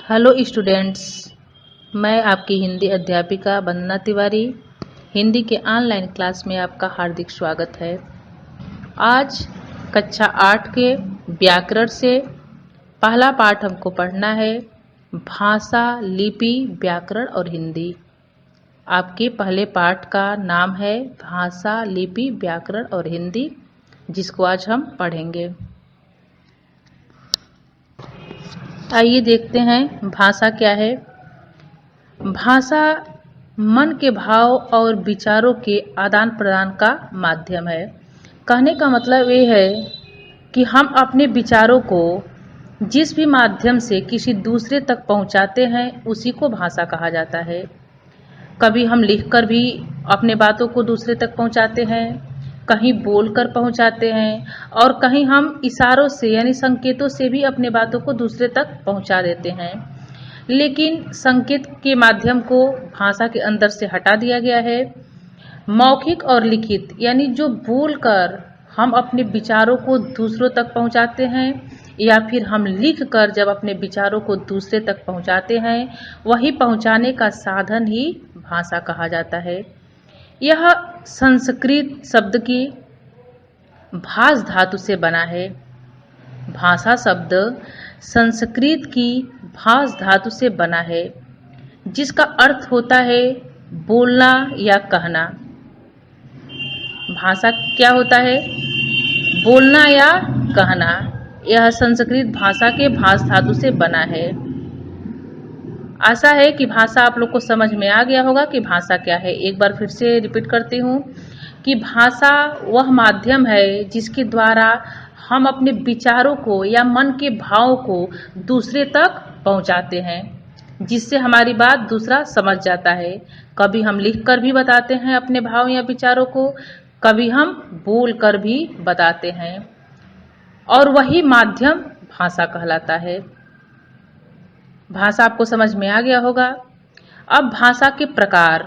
Hello students, मैं आपकी हिंदी अध्यापिका वंदना तिवारी। हिंदी के ऑनलाइन क्लास में आपका हार्दिक स्वागत है। आज कक्षा 8 के व्याकरण से पहला पाठ हमको पढ़ना है, भाषा, लिपि, व्याकरण और हिंदी। आपके पहले पाठ का नाम है भाषा, लिपि, व्याकरण और हिंदी, जिसको आज हम पढ़ेंगे। आइए देखते हैं भाषा क्या है। भाषा मन के भाव और विचारों के आदान प्रदान का माध्यम है। कहने का मतलब ये है कि हम अपने विचारों को जिस भी माध्यम से किसी दूसरे तक पहुंचाते हैं उसी को भाषा कहा जाता है। कभी हम लिखकर भी अपने बातों को दूसरे तक पहुंचाते हैं, कहीं बोलकर पहुंचाते हैं और कहीं हम इशारों से यानी संकेतों से भी अपने बातों को दूसरे तक पहुंचा देते हैं। लेकिन संकेत के माध्यम को भाषा के अंदर से हटा दिया गया है। मौखिक और लिखित यानी जो बोलकर हम अपने विचारों को दूसरों तक पहुंचाते हैं या फिर हम लिखकर जब अपने विचारों को दूसरे तक पहुंचाते हैं, वही पहुंचाने का साधन ही भाषा कहा जाता है। यह संस्कृत शब्द की भाष धातु से बना है। भाषा शब्द संस्कृत की भाष धातु से बना है, जिसका अर्थ होता है बोलना या कहना। भाषा क्या होता है? बोलना या कहना। यह संस्कृत भाषा के भाष धातु से बना है। आशा है कि भाषा आप लोग को समझ में आ गया होगा कि भाषा क्या है। एक बार फिर से रिपीट करती हूँ कि भाषा वह माध्यम है जिसके द्वारा हम अपने विचारों को या मन के भाव को दूसरे तक पहुँचाते हैं, जिससे हमारी बात दूसरा समझ जाता है। कभी हम लिखकर भी बताते हैं अपने भाव या विचारों को, कभी हम बोलकर भी बताते हैं, और वही माध्यम भाषा कहलाता है। भाषा आपको समझ में आ गया होगा। अब भाषा के प्रकार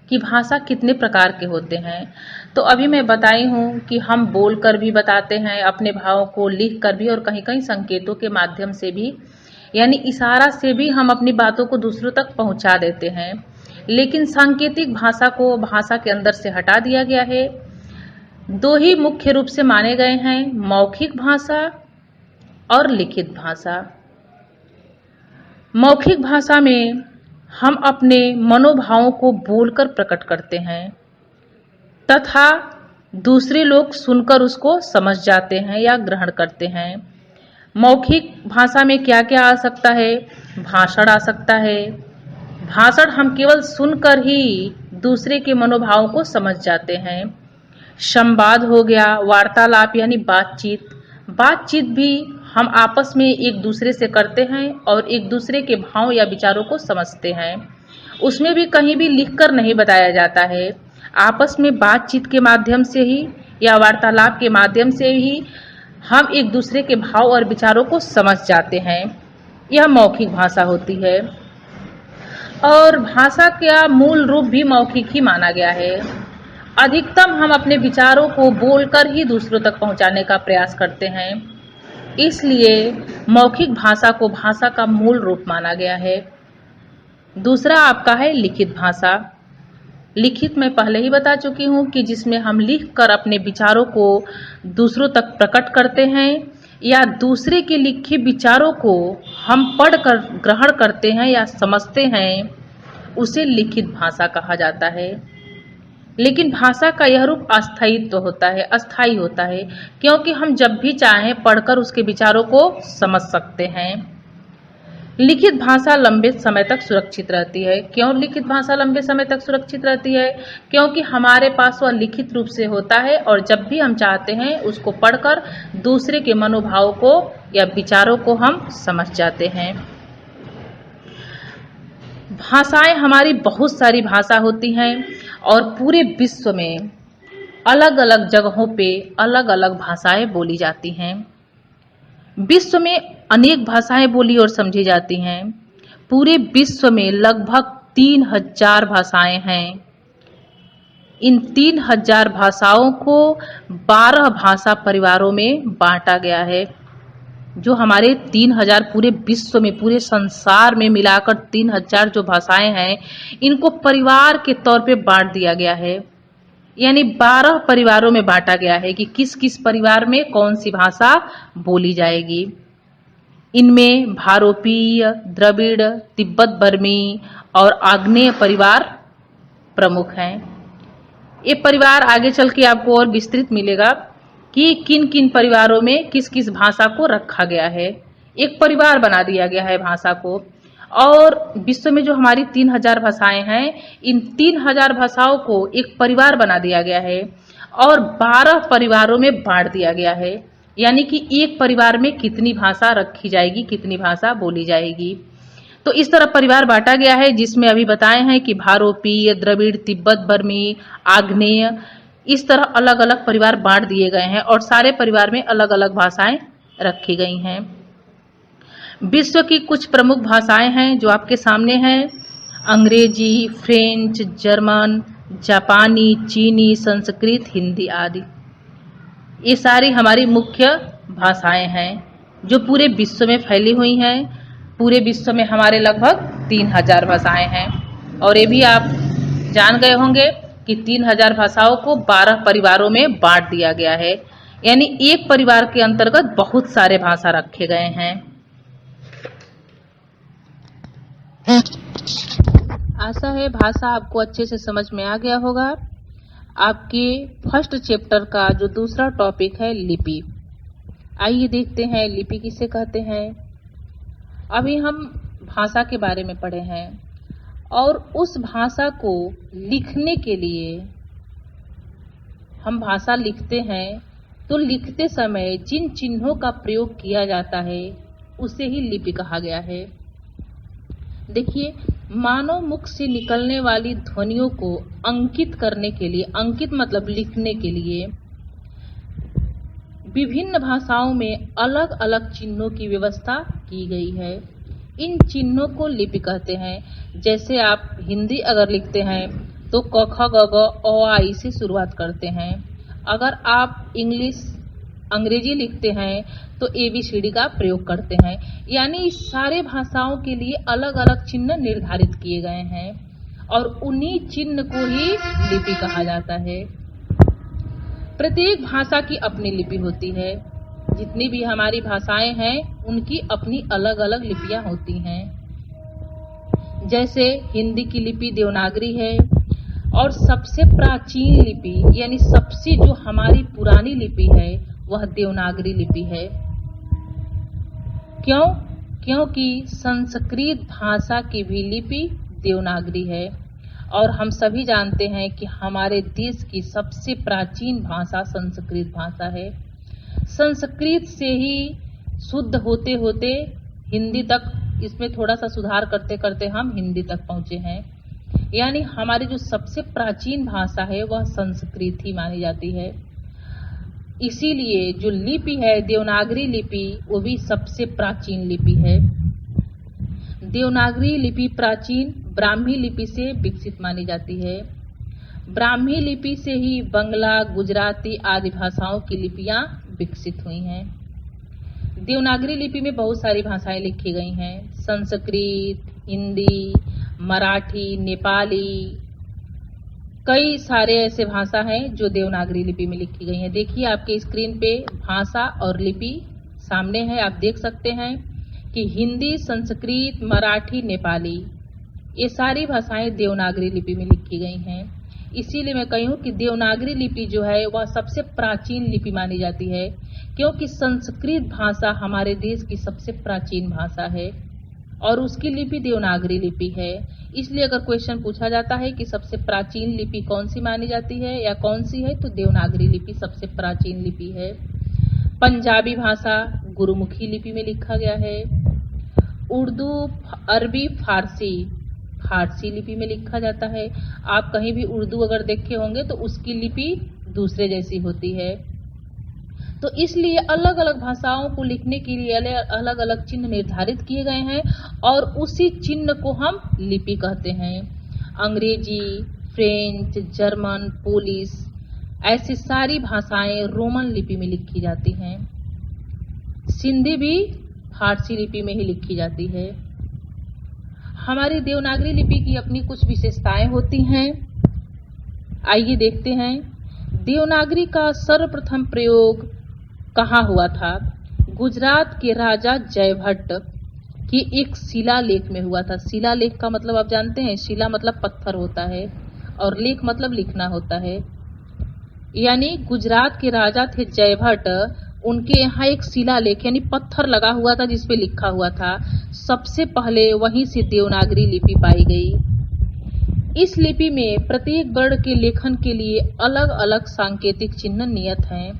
कि भाषा कितने प्रकार के होते हैं, तो अभी मैं बताई हूँ कि हम बोलकर भी बताते हैं अपने भावों को, लिखकर भी, और कहीं कहीं संकेतों के माध्यम से भी यानी इशारा से भी हम अपनी बातों को दूसरों तक पहुँचा देते हैं। लेकिन सांकेतिक भाषा को भाषा के अंदर से हटा दिया गया है। दो ही मुख्य रूप से माने गए हैं, मौखिक भाषा और लिखित भाषा। मौखिक भाषा में हम अपने मनोभावों को बोलकर प्रकट करते हैं तथा दूसरे लोग सुनकर उसको समझ जाते हैं या ग्रहण करते हैं। मौखिक भाषा में क्या क्या आ सकता है? भाषण आ सकता है। भाषण हम केवल सुनकर ही दूसरे के मनोभावों को समझ जाते हैं। संवाद हो गया, वार्तालाप यानी बातचीत। बातचीत भी हम आपस में एक दूसरे से करते हैं और एक दूसरे के भाव या विचारों को समझते हैं। उसमें भी कहीं भी लिखकर नहीं बताया जाता है। आपस में बातचीत के माध्यम से ही या वार्तालाप के माध्यम से ही हम एक दूसरे के भाव और विचारों को समझ जाते हैं। यह मौखिक भाषा होती है। और भाषा का मूल रूप भी मौखिक ही माना गया है। अधिकतम हम अपने विचारों को बोलकर ही दूसरों तक पहुंचाने का प्रयास करते हैं, इसलिए मौखिक भाषा को भाषा का मूल रूप माना गया है। दूसरा आपका है लिखित भाषा। लिखित मैं पहले ही बता चुकी हूँ कि जिसमें हम लिखकर अपने विचारों को दूसरों तक प्रकट करते हैं या दूसरे के लिखे विचारों को हम पढ़कर ग्रहण करते हैं या समझते हैं, उसे लिखित भाषा कहा जाता है। लेकिन भाषा का यह रूप अस्थायित्व होता है, अस्थायी होता है, क्योंकि हम जब भी चाहें पढ़कर उसके विचारों को समझ सकते हैं। लिखित भाषा लंबे समय तक सुरक्षित रहती है। क्यों लिखित भाषा लंबे समय तक सुरक्षित रहती है? क्योंकि हमारे पास वह लिखित रूप से होता है और जब भी हम चाहते हैं उसको पढ़कर दूसरे के मनोभाव को या विचारों को हम समझ जाते हैं। भाषाएं हमारी बहुत सारी भाषा होती हैं और पूरे विश्व में अलग अलग जगहों पे अलग अलग भाषाएं बोली जाती हैं। विश्व में अनेक भाषाएं बोली और समझी जाती हैं। पूरे विश्व में लगभग 3000 भाषाएं हैं। इन 3000 भाषाओं को 12 भाषा परिवारों में बांटा गया है। जो हमारे 3000 पूरे विश्व में, पूरे संसार में मिलाकर 3000 जो भाषाएं हैं, इनको परिवार के तौर पे बांट दिया गया है। यानी 12 परिवारों में बांटा गया है कि किस किस परिवार में कौन सी भाषा बोली जाएगी। इनमें भारोपीय, द्रविड़, तिब्बत बर्मी और आग्नेय परिवार प्रमुख हैं। ये परिवार आगे चल के आपको और विस्तृत मिलेगा कि किन किन परिवारों में किस किस भाषा को रखा गया है। एक परिवार बना दिया गया है भाषा को। और विश्व में जो हमारी 3000 भाषाएं हैं, इन 3000 भाषाओं को एक परिवार बना दिया गया है और 12 परिवारों में बांट दिया गया है। यानी कि एक परिवार में कितनी भाषा रखी जाएगी, कितनी भाषा बोली जाएगी। तो इस तरह परिवार बांटा गया है, जिसमें अभी बताए हैं कि भारोपीय, द्रविड़, तिब्बत बर्मी, आग्नेय, इस तरह अलग अलग परिवार बांट दिए गए हैं और सारे परिवार में अलग अलग भाषाएं रखी गई हैं। विश्व की कुछ प्रमुख भाषाएं हैं जो आपके सामने हैं। अंग्रेजी, फ्रेंच, जर्मन, जापानी, चीनी, संस्कृत, हिंदी आदि। ये सारी हमारी मुख्य भाषाएं हैं जो पूरे विश्व में फैली हुई हैं। पूरे विश्व में हमारे लगभग 3000 भाषाएं हैं। और ये भी आप जान गए होंगे कि 3000 भाषाओं को 12 परिवारों में बांट दिया गया है। यानी एक परिवार के अंतर्गत बहुत सारे भाषा रखे गए हैं। आशा है भाषा आपको अच्छे से समझ में आ गया होगा। आपके फर्स्ट चैप्टर का जो दूसरा टॉपिक है लिपि। आइए देखते हैं लिपि किसे कहते हैं। अभी हम भाषा के बारे में पढ़े हैं और उस भाषा को लिखने के लिए हम भाषा लिखते हैं तो लिखते समय जिन चिन्हों का प्रयोग किया जाता है उसे ही लिपि कहा गया है। देखिए, मानव मुख से निकलने वाली ध्वनियों को अंकित करने के लिए, अंकित मतलब लिखने के लिए, विभिन्न भाषाओं में अलग अलग चिन्हों की व्यवस्था की गई है। इन चिन्हों को लिपि कहते हैं। जैसे आप हिंदी अगर लिखते हैं तो क ख ग घ अ आ ई से शुरुआत करते हैं। अगर आप अंग्रेजी लिखते हैं तो ABCD का प्रयोग करते हैं। यानी इस सारे भाषाओं के लिए अलग अलग चिन्ह निर्धारित किए गए हैं और उन्हीं चिन्ह को ही लिपि कहा जाता है। प्रत्येक भाषा की अपनी लिपि होती है। जितनी भी हमारी भाषाएं हैं उनकी अपनी अलग अलग लिपियां होती हैं। जैसे हिंदी की लिपि देवनागरी है और सबसे प्राचीन लिपि यानी सबसे जो हमारी पुरानी लिपि है वह देवनागरी लिपि है। क्यों? क्योंकि संस्कृत भाषा की भी लिपि देवनागरी है और हम सभी जानते हैं कि हमारे देश की सबसे प्राचीन भाषा संस्कृत भाषा है। संस्कृत से ही शुद्ध होते होते हिंदी तक, इसमें थोड़ा सा सुधार करते करते हम हिंदी तक पहुंचे हैं। यानी हमारी जो सबसे प्राचीन भाषा है वह संस्कृत ही मानी जाती है। इसीलिए जो लिपि है देवनागरी लिपि, वो भी सबसे प्राचीन लिपि है। देवनागरी लिपि प्राचीन ब्राह्मी लिपि से विकसित मानी जाती है। ब्राह्मी लिपि से ही बंगला, गुजराती आदि भाषाओं की लिपियां विकसित हुई हैं। देवनागरी लिपि में बहुत सारी भाषाएं लिखी गई हैं। संस्कृत, हिंदी, मराठी, नेपाली, कई सारे ऐसे भाषा हैं जो देवनागरी लिपि में लिखी गई हैं। देखिए आपके स्क्रीन पे भाषा और लिपि सामने है। आप देख सकते हैं कि हिंदी, संस्कृत, मराठी, नेपाली, ये सारी भाषाएं देवनागरी लिपि में लिखी गई हैं। इसीलिए मैं कही हूँ कि देवनागरी लिपि जो है वह सबसे प्राचीन लिपि मानी जाती है, क्योंकि संस्कृत भाषा हमारे देश की सबसे प्राचीन भाषा है और उसकी लिपि देवनागरी लिपि है। इसलिए अगर क्वेश्चन पूछा जाता है कि सबसे प्राचीन लिपि कौन सी मानी जाती है या कौन सी है, तो देवनागरी लिपि सबसे प्राचीन लिपि है। पंजाबी भाषा गुरुमुखी लिपि में लिखा गया है। उर्दू, अरबी, फारसी लिपि में लिखा जाता है। आप कहीं भी उर्दू अगर देखे होंगे तो उसकी लिपि दूसरे जैसी होती है। तो इसलिए अलग अलग भाषाओं को लिखने के लिए अलग अलग चिन्ह निर्धारित किए गए हैं और उसी चिन्ह को हम लिपि कहते हैं। अंग्रेजी, फ्रेंच, जर्मन, पोलिश, ऐसी सारी भाषाएं रोमन लिपि में लिखी जाती हैं। सिंधी भी फारसी लिपि में ही लिखी जाती है। हमारी देवनागरी लिपि की अपनी कुछ विशेषताएं होती हैं। आइए देखते हैं। देवनागरी का सर्वप्रथम प्रयोग कहाँ हुआ था? गुजरात के राजा जयभट्ट के एक शिलालेख में हुआ था। शिलालेख का मतलब आप जानते हैं, शिला मतलब पत्थर होता है और लेख मतलब लिखना होता है। यानी गुजरात के राजा थे जयभट्ट, उनके यहाँ एक शिलालेख यानी पत्थर लगा हुआ था जिसपे लिखा हुआ था। सबसे पहले वहीं से देवनागरी लिपि पाई गई। इस लिपि में प्रत्येक वर्ण के लेखन के लिए अलग अलग सांकेतिक चिन्ह नियत हैं।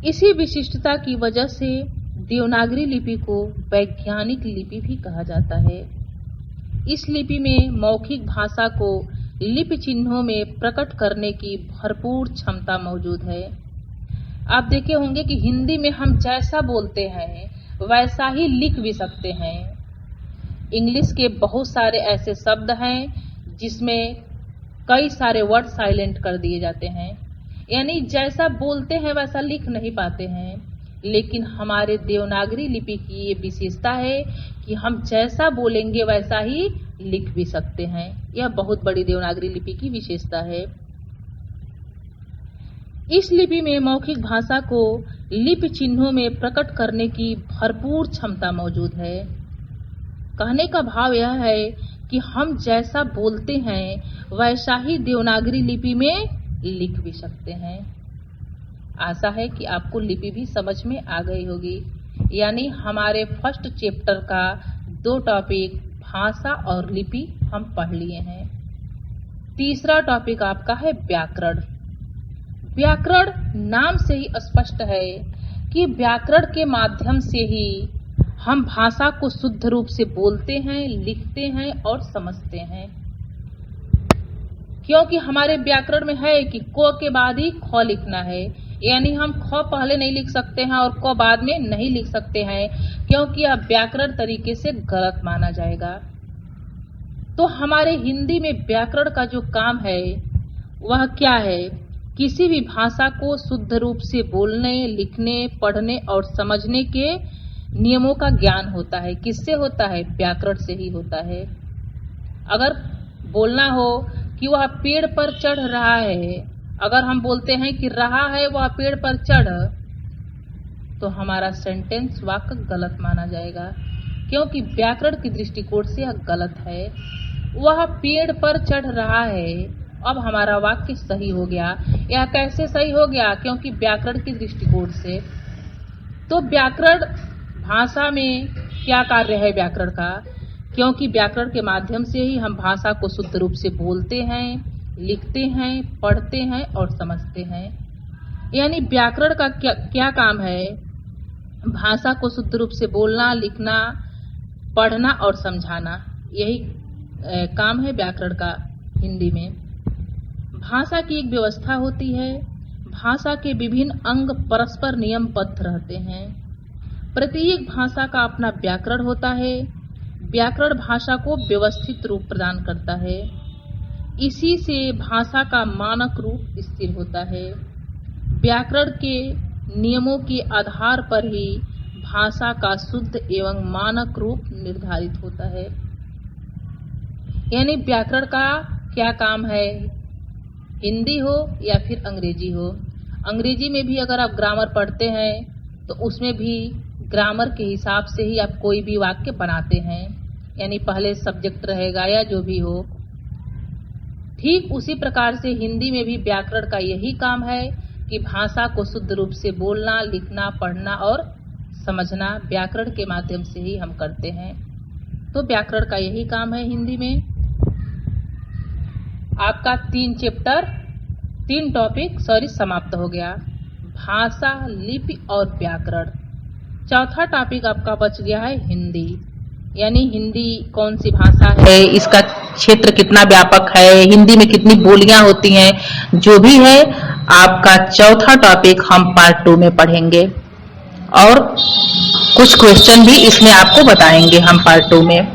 इसी विशिष्टता की वजह से देवनागरी लिपि को वैज्ञानिक लिपि भी कहा जाता है। इस लिपि में मौखिक भाषा को लिपि चिन्हों में प्रकट करने की भरपूर क्षमता मौजूद है। आप देखे होंगे कि हिंदी में हम जैसा बोलते हैं वैसा ही लिख भी सकते हैं। इंग्लिश के बहुत सारे ऐसे शब्द हैं जिसमें कई सारे वर्ड साइलेंट कर दिए जाते हैं, यानी जैसा बोलते हैं वैसा लिख नहीं पाते हैं। लेकिन हमारे देवनागरी लिपि की ये विशेषता है कि हम जैसा बोलेंगे वैसा ही लिख भी सकते हैं। यह बहुत बड़ी देवनागरी लिपि की विशेषता है। इस लिपि में मौखिक भाषा को लिपि चिन्हों में प्रकट करने की भरपूर क्षमता मौजूद है। कहने का भाव यह है कि हम जैसा बोलते हैं वैसा ही देवनागरी लिपि में लिख भी सकते हैं। आशा है कि आपको लिपि भी समझ में आ गई होगी। यानी हमारे फर्स्ट चैप्टर का 2 टॉपिक भाषा और लिपि हम पढ़ लिए हैं। तीसरा टॉपिक आपका है व्याकरण। व्याकरण नाम से ही स्पष्ट है कि व्याकरण के माध्यम से ही हम भाषा को शुद्ध रूप से बोलते हैं, लिखते हैं और समझते हैं। क्योंकि हमारे व्याकरण में है कि क के बाद ही ख लिखना है, यानी हम ख पहले नहीं लिख सकते हैं और क बाद में नहीं लिख सकते हैं, क्योंकि यह व्याकरण तरीके से गलत माना जाएगा। तो हमारे हिंदी में व्याकरण का जो काम है वह क्या है? किसी भी भाषा को शुद्ध रूप से बोलने, लिखने, पढ़ने और समझने के नियमों का ज्ञान होता है। किससे होता है? व्याकरण से ही होता है। अगर बोलना हो कि वह पेड़ पर चढ़ रहा है, अगर हम बोलते हैं कि रहा है वह पेड़ पर चढ़, तो हमारा सेंटेंस वाक्य गलत माना जाएगा, क्योंकि व्याकरण की दृष्टिकोण से यह गलत है। वह पेड़ पर चढ़ रहा है, अब हमारा वाक्य सही हो गया। यह कैसे सही हो गया? क्योंकि व्याकरण की दृष्टिकोण से। तो व्याकरण भाषा में क्या कार्य है व्याकरण का? क्योंकि व्याकरण के माध्यम से ही हम भाषा को शुद्ध रूप से बोलते हैं, लिखते हैं, पढ़ते हैं और समझते हैं। यानी व्याकरण का क्या काम है? भाषा को शुद्ध रूप से बोलना, लिखना, पढ़ना और समझाना, यही काम है व्याकरण का हिंदी में। भाषा की एक व्यवस्था होती है। भाषा के विभिन्न अंग परस्पर नियमबद्ध रहते हैं। प्रत्येक भाषा का अपना व्याकरण होता है। व्याकरण भाषा को व्यवस्थित रूप प्रदान करता है। इसी से भाषा का मानक रूप स्थिर होता है। व्याकरण के नियमों के आधार पर ही भाषा का शुद्ध एवं मानक रूप निर्धारित होता है। यानी व्याकरण का क्या काम है? हिंदी हो या फिर अंग्रेजी हो। अंग्रेजी में भी अगर आप ग्रामर पढ़ते हैं तो उसमें भी ग्रामर के हिसाब से ही आप कोई भी वाक्य बनाते हैं, यानी पहले सब्जेक्ट रहेगा या जो भी हो। ठीक उसी प्रकार से हिंदी में भी व्याकरण का यही काम है कि भाषा को शुद्ध रूप से बोलना, लिखना, पढ़ना और समझना व्याकरण के माध्यम से ही हम करते हैं। तो व्याकरण का यही काम है हिंदी में। आपका 3 टॉपिक समाप्त हो गया। भाषा, लिपि और व्याकरण। चौथा टॉपिक आपका बच गया है हिंदी। यानी हिंदी कौन सी भाषा है, इसका क्षेत्र कितना व्यापक है, हिंदी में कितनी बोलियां होती हैं, जो भी है आपका चौथा टॉपिक हम पार्ट 2 में पढ़ेंगे और कुछ क्वेश्चन भी इसमें आपको बताएंगे हम पार्ट 2 में।